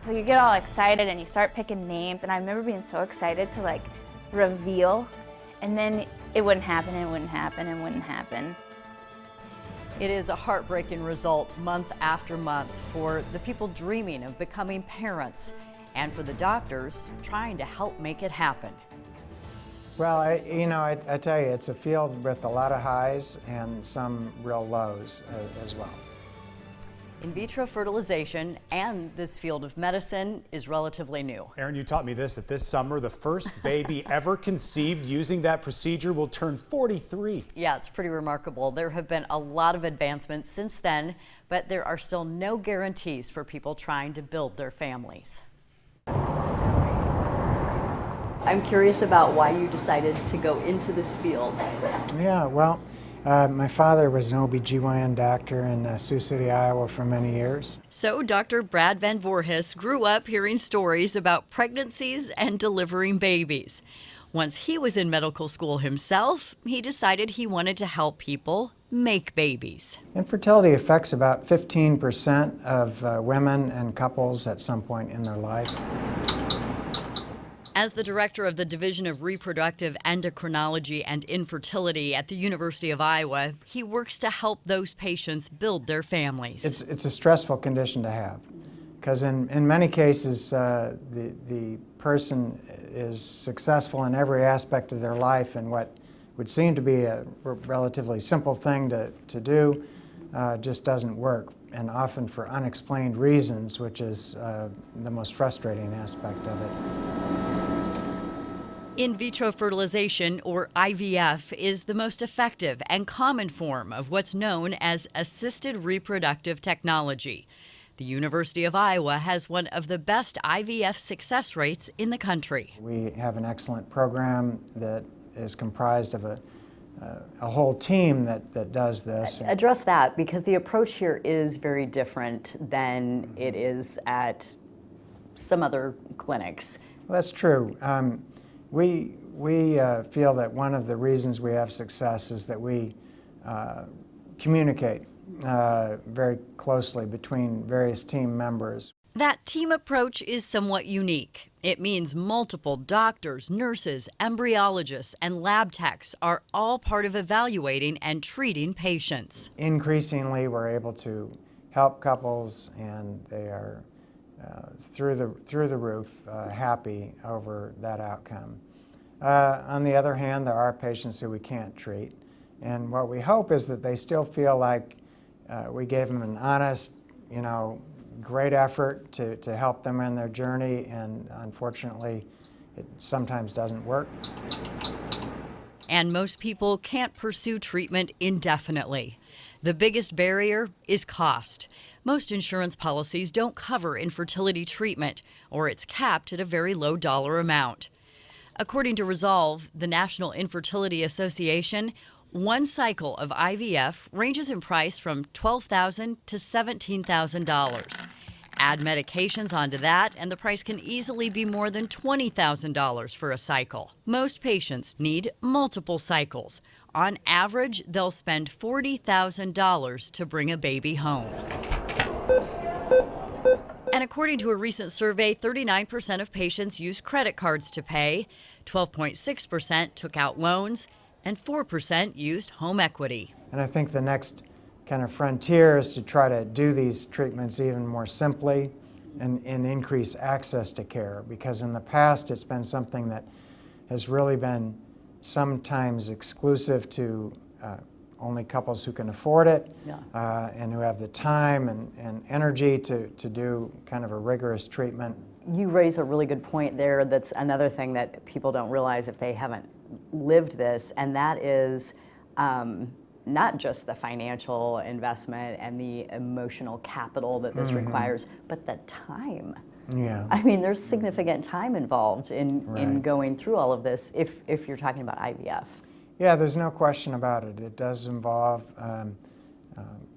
So you get all excited and you start picking names, and I remember being so excited to like reveal, and then it wouldn't happen and it wouldn't happen and wouldn't happen. It is a heartbreaking result month after month for the people dreaming of becoming parents and for the doctors trying to help make it happen. Well, I tell you, it's a field with a lot of highs and some real lows as well. In vitro fertilization and this field of medicine is relatively new. Aaron, you taught me that this summer, the first baby ever conceived using that procedure will turn 43. Yeah, it's pretty remarkable. There have been a lot of advancements since then, but there are still no guarantees for people trying to build their families. I'm curious about why you decided to go into this field. Yeah, well, my father was an OB/GYN doctor in Sioux City, Iowa for many years. So Dr. Brad Van Voorhis grew up hearing stories about pregnancies and delivering babies. Once he was in medical school himself, he decided he wanted to help people make babies. Infertility affects about 15% of women and couples at some point in their life. As the director of the Division of Reproductive Endocrinology and Infertility at the University of Iowa, he works to help those patients build their families. It's a stressful condition to have because in many cases the person is successful in every aspect of their life, and what would seem to be a relatively simple thing to do just doesn't work, and often for unexplained reasons, which is the most frustrating aspect of it. In vitro fertilization, or IVF, is the most effective and common form of what's known as assisted reproductive technology. The University of Iowa has one of the best IVF success rates in the country. We have an excellent program that is comprised of a whole team that does this. Address that, because the approach here is very different than it is at some other clinics. Well, that's true. We feel that one of the reasons we have success is that we communicate very closely between various team members. That team approach is somewhat unique. It means multiple doctors, nurses, embryologists, and lab techs are all part of evaluating and treating patients. Increasingly, we're able to help couples, and they are through the roof happy over that outcome. On the other hand, there are patients who we can't treat, and what we hope is that they still feel like we gave them an honest, great effort to help them in their journey, and unfortunately, it sometimes doesn't work. And most people can't pursue treatment indefinitely. The biggest barrier is cost. Most insurance policies don't cover infertility treatment, or it's capped at a very low dollar amount. According to Resolve, the National Infertility Association, one cycle of IVF ranges in price from $12,000 to $17,000. Add medications onto that, and the price can easily be more than $20,000 for a cycle. Most patients need multiple cycles. On average, they'll spend $40,000 to bring a baby home. And according to a recent survey, 39% of patients use credit cards to pay, 12.6% took out loans, and 4% used home equity. And I think the next kind of frontier is to try to do these treatments even more simply and increase access to care, because in the past it's been something that has really been sometimes exclusive to only couples who can afford it, and who have the time and energy to do kind of a rigorous treatment. You raise a really good point there. That's another thing that people don't realize if they haven't lived this, and that is not just the financial investment and the emotional capital that this requires, but the time. Yeah. I mean, there's significant time involved in going through all of this if you're talking about IVF. Yeah, there's no question about it. It does involve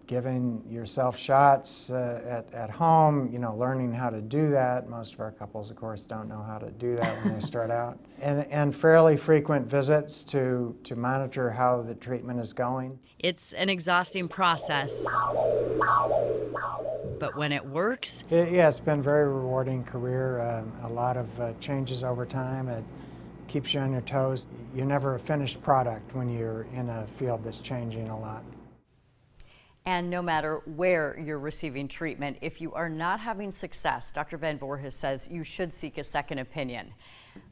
giving yourself shots at home, learning how to do that. Most of our couples, of course, don't know how to do that when they start out. And fairly frequent visits to monitor how the treatment is going. It's an exhausting process. But when it works, Yeah, it's been a very rewarding career. A lot of changes over time. It keeps you on your toes. You're never a finished product when you're in a field that's changing a lot. and no matter where you're receiving treatment, if you are not having success, Dr. Van Voorhis says you should seek a second opinion.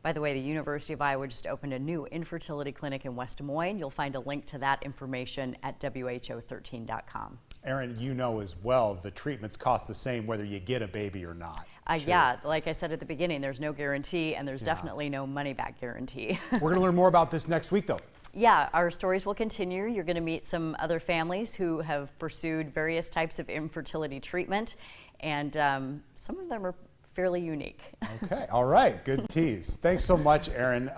By the way, the University of Iowa just opened a new infertility clinic in West Des Moines. You'll find a link to that information at WHO13.com. Erin, you know as well, the treatments cost the same whether you get a baby or not. Yeah, like I said at the beginning, there's no guarantee, and there's definitely no money-back guarantee. We're going to learn more about this next week, though. Yeah, our stories will continue. You're going to meet some other families who have pursued various types of infertility treatment, and some of them are fairly unique. Okay, all right, good tease. Thanks so much, Erin.